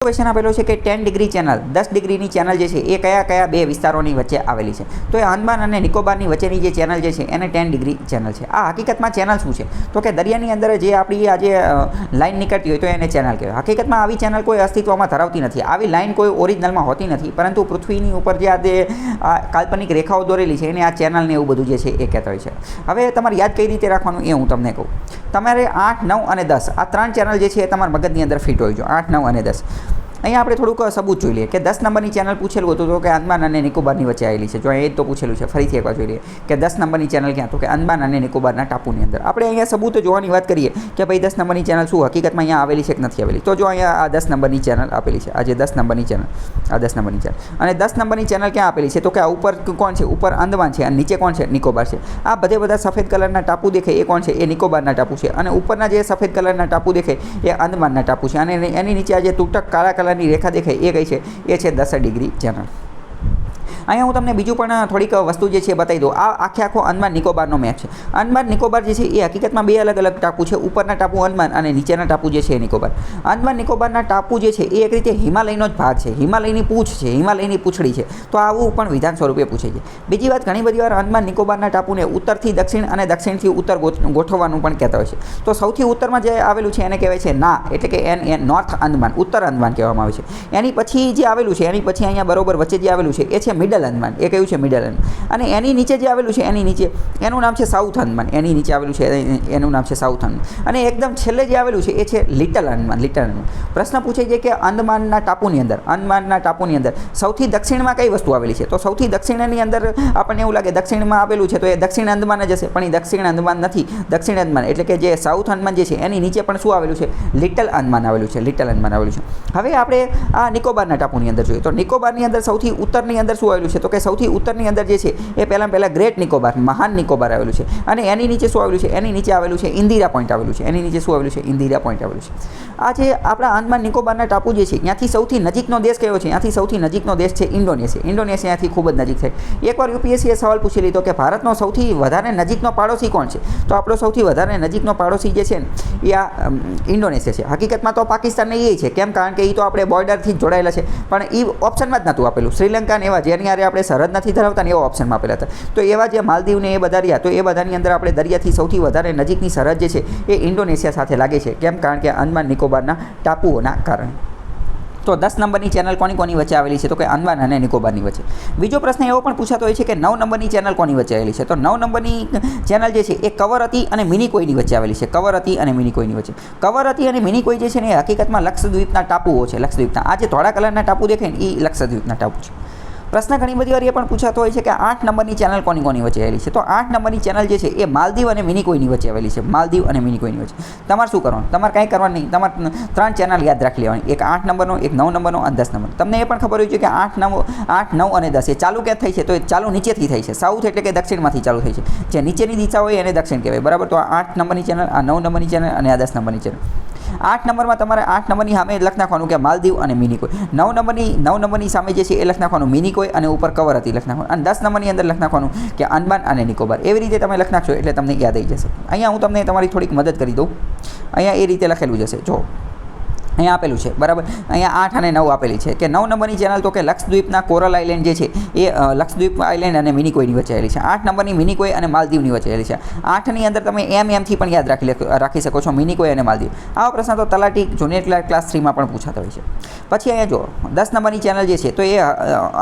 Question આપેલો છે કે 10 ડિગ્રી ચેનલ 10 ડિગ્રીની ચેનલ જે છે એ કયા કયા બે વિસ્તારોની વચ્ચે આવેલી છે? તો એ અંદમાન અને નિકોબારની વચ્ચેની જે ચેનલ જે છે એને 10 ડિગ્રી ચેનલ છે. આ હકીકતમાં ચેનલ શું છે? તો કે દરિયાની અંદર જે આપણી આ જે લાઈન નીકળતી હોય તો એને ચેનલ કહેવાય. હકીકતમાં આવી ચેનલ કોઈ અસ્તિત્વમાં ધરાવતી નથી. આવી લાઈન કોઈ ઓરિજિનલમાં હોતી નથી, પરંતુ પૃથ્વીની ઉપર જે આ જે કાલ્પનિક રેખાઓ દોરેલી છે એને આ ચેનલ ને એવું બધું જે છે એ કહેતા હોય છે. હવે તમારે યાદ કઈ રીતે રાખવાનું એ હું તમને કહું. તમારે 8, 9 અને 10 આ 3 ચેનલ જે છે એ તમારા મગજની અંદર ફિટ હોય છે. 8, 9 અને 10. અહીંયા આપણે થોડુંક સબૂત જોઈ લઈએ કે 10 નંબરની ચેનલ પૂછેલું હતું તો કે અંદમાન અને નિકોબારની વચ્ચે આવેલી છે. જો એ જ તો પૂછેલું છે. ફરીથી એકવાર જોઈ લઈએ કે 10 નંબરની ચેનલ ક્યાં? તો કે અંદમાન અને નિકોબારના ટાપુની અંદર. આપણે અહીંયા સબૂત જોવાની વાત કરીએ કે ભાઈ 10 નંબરની ચેનલ શું હકીકતમાં અહીંયા આવેલી છે કે નથી આવેલી. તો જો અહીંયા આ 10 નંબરની ચેનલ આપેલી છે. આ જે 10 નંબરની ચેનલ, આ 10 નંબરની ચેનલ, અને 10 નંબરની ચેનલ ક્યાં આપેલી છે? તો કે આ ઉપર કોણ છે? ઉપર અંદમાન છે અને નીચે કોણ છે? નિકોબાર છે. આ બધા સફેદ કલરના ટાપુ દેખાય એ કોણ છે? એ નિકોબારના ટાપુ છે. અને ઉપરના જે સફેદ કલરના ટાપુ દેખાય એ અંદમાનના ટાપુ છે. અને એની નીચે આ જે તૂટક કાળા કલરની રેખા દેખાય એ કઈ છે? એ છે 10 ડિગ્રી ચેનલ. અહીંયા હું તમને બીજું પણ થોડીક વસ્તુ જે છે બતાવી દઉં. આ આખો અંદમાન નિકોબારનો મેપ છે. અંદમાન નિકોબાર જે છે એ હકીકતમાં બે અલગ અલગ ટાપુ છે. ઉપરના ટાપુ અંદમાન અને નીચેના ટાપુ જે છે એ નિકોબાર. અંદમાન નિકોબારના ટાપુ જે છે એ એક રીતે હિમાલયનો જ ભાગ છે. હિમાલયની પૂંછ છે, હિમાલયની પૂંછડી છે. તો આવું પણ વિધાન સ્વરૂપે પૂછે છે. બીજી વાત, ઘણી બધી વાર અંદમાન નિકોબારના ટાપુને ઉત્તરથી દક્ષિણ અને દક્ષિણથી ઉત્તર ગોઠવવાનું પણ કહેતા હોય છે. તો સૌથી ઉત્તરમાં જે આવેલું છે એને કહેવાય છે ના, એટલે કે નોર્થ અંદમાન, ઉત્તર અંદમાન કહેવામાં આવે છે. એની પછી જે આવેલું છે, એની પછી અહીંયા બરોબર વચ્ચે જે આવેલું છે એ છે મિડલ અંદમાન. એ કયું છે? મિડલ અંદમાન. અને એની નીચે જે આવેલું છે એની નીચે એનું નામ છે સાઉથ અંદમાન. એની નીચે આવેલું છે એનું નામ છે સાઉથ અંદમાન. અને એકદમ છેલ્લે જે આવેલું છે એ છે લિટલ અંદમાન. લિટલ અંદમાન. પ્રશ્ન પૂછે છે કે અંદમાનના ટાપુની અંદર સૌથી દક્ષિણમાં કઈ વસ્તુ આવેલી છે? તો સૌથી દક્ષિણની અંદર આપણને એવું લાગે દક્ષિણમાં આવેલું છે તો એ દક્ષિણ અંદમાન જ હશે, પણ એ દક્ષિણ અંદમાન નથી. દક્ષિણ અંદમાન એટલે કે જે સાઉથ અંદમાન જે છે એની નીચે પણ શું આવેલું છે? લિટલ અંદમાન આવેલું છે. લિટલ અંદમાન આવેલું છે. હવે આપણે આ નિકોબારના ટાપુની અંદર જોઈએ તો નિકોબારની અંદર સૌથી ઉત્તરની અંદર શું આવેલું છે? તો કે સૌથી ઉત્તરની અંદર જે છે એ પહેલાં ગ્રેટ નિકોબાર, મહાન નિકોબાર આવેલું છે. અને એની નીચે શું આવેલું છે? એની નીચે આવેલું છે ઇન્દિરા પોઈન્ટ આવેલું છે. એની નીચે શું આવેલું છે? ઇન્દિરા પોઈન્ટ આવેલું છે. આ જે આપણા અંદમાન નિકોબારના ટાપુ જે છે ત્યાંથી સૌથી નજીકનો દેશ કયો છે? ત્યાંથી સૌથી નજીકનો દેશ છે ઇન્ડોનેશિયા. ઇન્ડોનેશિયાથી ખૂબ જ નજીક થાય. એકવાર યુપીએસસીએ સવાલ પૂછી લીધો કે ભારતનો સૌથી વધારે નજીકનો પાડોશી કોણ છે? તો આપણો સૌથી વધારે નજીકનો પાડોશી જે છે ને એ આ ઇન્ડોનેશિયા છે. હકીકતમાં તો પાકિસ્તાનને એ છે. કેમ? કારણ કે એ તો આપણે બોર્ડરથી જ જોડાયેલા છે, પણ એ ઓપ્શનમાં જ નહોતું આપેલું. શ્રીલંકા ને એવા જેની હારે આપણે સરહદ નથી ધરાવતા ને એવા ઓપ્શનમાં આપેલા હતા. તો એવા જે માલદીવ ને એ બધા રહ્યા તો એ બધાની અંદર આપણે દરિયાથી સૌથી વધારે નજીકની સરહદ જે છે એ ઇન્ડોનેશિયા સાથે લાગે છે. કેમ? કારણ કે અંદમાન નિકોબારના ટાપુઓના કારણે. તો 10 નંબરની ચેનલ કોની વચ્ચે આવેલી છે? તો કે અંદમાન અને નિકોબારની વચ્ચે. બીજો પ્રશ્ન એવો પણ પૂછાતો હોય છે કે 9 નંબરની ચેનલ કોની વચ્ચે આવેલી છે? તો 9 નંબરની ચેનલ જે છે એ કવરતી અને મિનિકોયની વચ્ચે આવેલી છે. કવરતી અને મિનિકોયની વચ્ચે. કવરતી અને મિનિકોય જે છે ને એ હકીકતમાં લક્ષદ્વીપના ટાપુઓ છે. લક્ષદ્વીપના આ જે ધોળા કલરના ટાપુ દેખાય ને એ લક્ષદ્વીપના ટાપુ છે. પ્રશ્ન ઘણી બધી વાર એ પણ પૂછાતો હોય છે કે 8 નંબરની ચેનલ કોની વચ્ચે આવેલી છે? તો 8 નંબરની ચેનલ જે છે એ માલદીવ અને મિનિકોયની વચ્ચે આવેલી છે. માલદીવ અને મિનિકોયની વચ્ચે. તમારે શું કરવાનું? તમારે કાંઈ કરવાનું નહીં. તમારે 3 ચેનલ યાદ રાખી લેવાની. એક 8 નંબરનો, એક 9 નંબરનો અને 10 નંબર. તમને એ પણ ખબર હોય છે કે 8, 9 અને 10 એ ચાલુ ક્યાં થઈ છે? તો એ ચાલુ નીચેથી થઈ છે. સાઉથ એટલે કે દક્ષિણમાંથી ચાલુ થઈ છે. જે નીચેની દિશા હોય એને દક્ષિણ કહેવાય. બરાબર? તો આ 8 નંબરની ચેનલ, આ 9 નંબરની ચેનલ અને આ 10 નંબરની ચેનલ. 8 નંબરમાં તમારે 8 નંબરની સામે લખી નાખવાનું કે માલદીવ અને મિનિકોય. 9 નંબરની સામે જે છે એ લખી નાખવાનું મિનિકોય અને ઉપર કવરતી લખી નાખવાનું. અને 10 નંબરની અંદર લખી નાખવાનું કે અંદમાન અને નિકોબાર. એવી રીતે તમે લખી નાખશો એટલે તમને યાદ આવી જશે. અહીંયા હું તમને તમારી થોડીક મદદ કરી દઉં. અહીંયા એ રીતે લખેલું જશે. જો અહીંયા આપેલું છે. બરાબર? અહીંયા 8 અને 9 આપેલી છે કે 9 નંબરની ચેનલ તો કે લક્ષદ્વીપના કોરલ આઇલેન્ડ જે છે એ લક્ષદ્વીપ આઇલેન્ડ અને મિનિકોયની વચ્ચે આવેલી છે. 8 નંબરની મિનિકોય અને માલદીવની વચ્ચે આવેલી છે. 8ની અંદર તમે એમથી પણ યાદ રાખી શકો છો મિનિકોય અને માલદીવ. આવા પ્રશ્ન તો તલાટી જુનિયર ક્લાસ 3માં પણ પૂછાતા હોય છે. પછી અહીંયા જો 10 નંબરની ચેનલ જે છે તો એ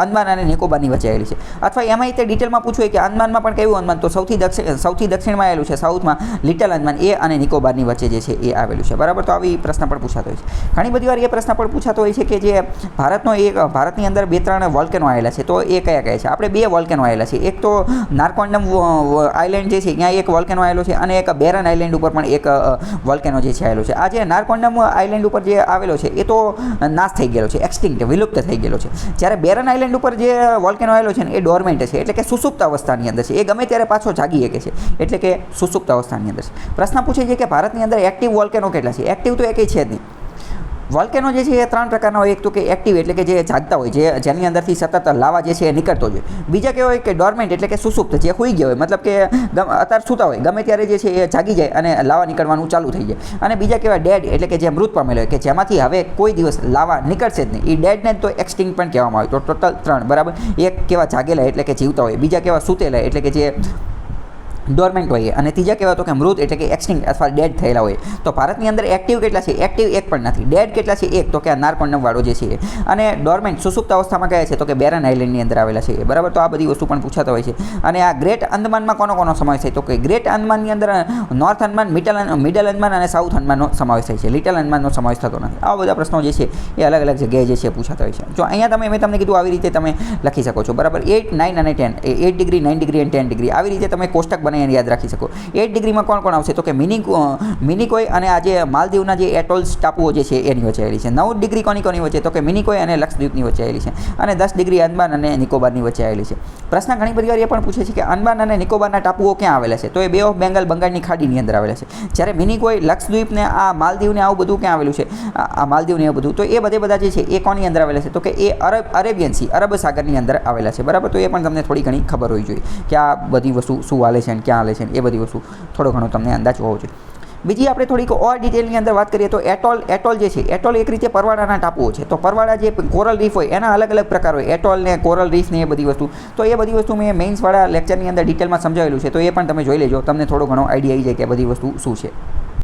અંદમાન અને નિકોબારની વચ્ચે આવેલી છે. અથવા એમાં તે ડિટેલમાં પૂછવું કે અંદમાનમાં પણ કયું અંદમાન? તો સૌથી દક્ષિણમાં આવેલું છે સાઉથમાં લિટલ અંદમાન. એ અને નિકોબારની વચ્ચે જે છે એ આવેલું છે. બરાબર? તો આવી પ્રશ્ન પણ પૂછાતો હોય છે. ઘણી બધી વાર એ પ્રશ્ન પણ પૂછાતો હોય છે કે જે ભારતની અંદર 2-3 વોલ્કેનો આવેલા છે તો એ કયા છે? આપણે 2 વોલ્કેનો આવેલા છે. એક તો નારકોન્ડમ આઇલેન્ડ જે છે ત્યાં એક વોલ્કેનો આવેલો છે અને એક બેરન આઇલેન્ડ ઉપર પણ એક વોલ્કેનો જે છે આવેલો છે. આ જે નારકોન્ડમ આઇલેન્ડ ઉપર જે આવેલો છે એ તો નાશ થઈ ગયેલો છે, એક્સટિંક્ટ, વિલુપ્ત થઈ ગયેલો છે. જ્યારે બેરન આઇલેન્ડ ઉપર જે વોલ્કેનો આવેલો છે ને એ ડોરમેન્ટ છે, એટલે કે સુસુપ્ત અવસ્થાની અંદર છે. એ ગમે ત્યારે પાછો જાગી શકે છે, એટલે કે સુસુપ્ત અવસ્થાની અંદર છે. પ્રશ્ન પૂછે છે કે ભારતની અંદર એક્ટિવ વોલ્કેનો કેટલા છે? એક્ટિવ તો એકેય છે જ નહીં. વોલ્કેનો જે છે એ 3 પ્રકારના હોય. એક તો કે એક્ટિવ એટલે કે જે જાગતા હોય, જેની અંદરથી સતત લાવા જે છે એ નીકળતો હોય. બીજા કેવા હોય કે ડોર્મેન્ટ એટલે કે સુસુપ્ત, જે સૂઈ ગયા હોય, મતલબ કે અત્યારે સૂતા હોય, ગમે ત્યારે જે છે એ જાગી જાય અને લાવા નીકળવાનું ચાલુ થઈ જાય. અને બીજા કેવા ડેડ એટલે કે જે મૃત પામેલો હોય, કે જેમાંથી હવે કોઈ દિવસ લાવા નીકળશે જ નહીં. એ ડેડને તો એક્સટિંક્ટ પણ કહેવામાં આવે. તો ટોટલ 3 બરાબર. એક કેવા જાગેલા એટલે કે જીવતા હોય, બીજા કેવા સૂતેલા એટલે કે જે ડોર્મેન્ટ હોય, અને ત્રીજા કહેવાય તો કે મૃત એટલે કે એક્સટિંક્ટ અથવા ડેડ થયેલા હોય. તો ભારતની અંદર એક્ટિવ કેટલા છે? એક્ટિવ એક પણ નથી. ડેડ કેટલા છે? એક. તો કે નારકોંડમ વાળો જે છે. અને ડોર્મેન્ટ સુસુપ્ત અવસ્થામાં કયા છે? તો કે બેરન આઇલેન્ડની અંદર આવેલા છે, બરાબર. તો આ બધી વસ્તુ પણ પૂછાતા હોય છે. અને આ ગ્રેટ અંદમાનમાં કોનો સમાવેશ થાય? તો કે ગ્રેટ અંદમાનની અંદર નોર્થ અંદમાન, મિડલ અંદમાન અને સાઉથ અંદમાનનો સમાવેશ થાય છે. લિટલ અંદમાનનો સમાવેશ થતો નથી. આવા બધા પ્રશ્નો જે છે એ અલગ અલગ જગ્યાએ જે છે પૂછાતા હોય છે. જો અહીંયા મેં તમને કીધું આવી રીતે તમે લખી શકો છો, બરાબર. 8, 9 અને 10, 8 ડિગ્રી, 9 ડિગ્રી અને 10 ડિગ્રી, આવી રીતે તમે કોષ્ટક બનાવીને યાદ રાખી શકો. 8 ડિગ્રીમાં કોણ આવશે? તો કે મિનિકોય અને આ જે માલદીવના જે એટોલ્સ ટાપુઓ જે છે એની વચ્ચે આવેલી છે. 9 ડિગ્રી કોની વચ્ચે? તો કે મિનિકોય અને લક્ષદ્વીપની વચ્ચે આવેલી છે. અને 10 ડિગ્રી અંદમાન અને નિકોબારની વચ્ચે આવેલી છે. પ્રશ્ન ઘણી બધી વાર એ પણ પૂછે છે કે અંદમાન અને નિકોબારના ટાપુઓ ક્યાં આવેલા છે? તો એ બે ઓફ બેંગાલ, બંગાળની ખાડીની અંદર આવેલા છે. જ્યારે મિનિકોય, લક્ષદ્વીપ ને આ માલદીવને આવું બધું ક્યાં આવેલું છે? આ માલદીવને એવું બધું, તો એ બધા જે છે એ કોની અંદર આવેલા છે? તો કે એ અરેબિયન સી, અરબ સાગરની અંદર આવેલા છે, બરાબર. તો એ પણ તમને થોડી ઘણી ખબર હોવી જોઈએ કે આ બધી વસ્તુ શું હાલે છે અને ક્યાં હાલે છે, એ બધી વસ્તુ થોડો ઘણો તમને અંદાજ હોવો જોઈએ. બીજી આપણે થોડીક ઓર ડિટેલની અંદર વાત કરીએ તો એટોલ જે છે, એટોલ એક રીતે પરવાળાના ટાપુઓ છે. તો પરવાળા જે કોરલ રીફ હોય એના અલગ અલગ પ્રકાર હોય, એટોલ ને કોરલ રીફ ને એ બધી વસ્તુ. તો એ બધી વસ્તુ મેં મેઇન્સવાળા લેક્ચરની અંદર ડિટેલમાં સમજાવેલું છે, તો એ પણ તમે જોઈ લેજો, તમને થોડો ઘણો આઈડિયા આવી જાય કે બધી વસ્તુ શું છે.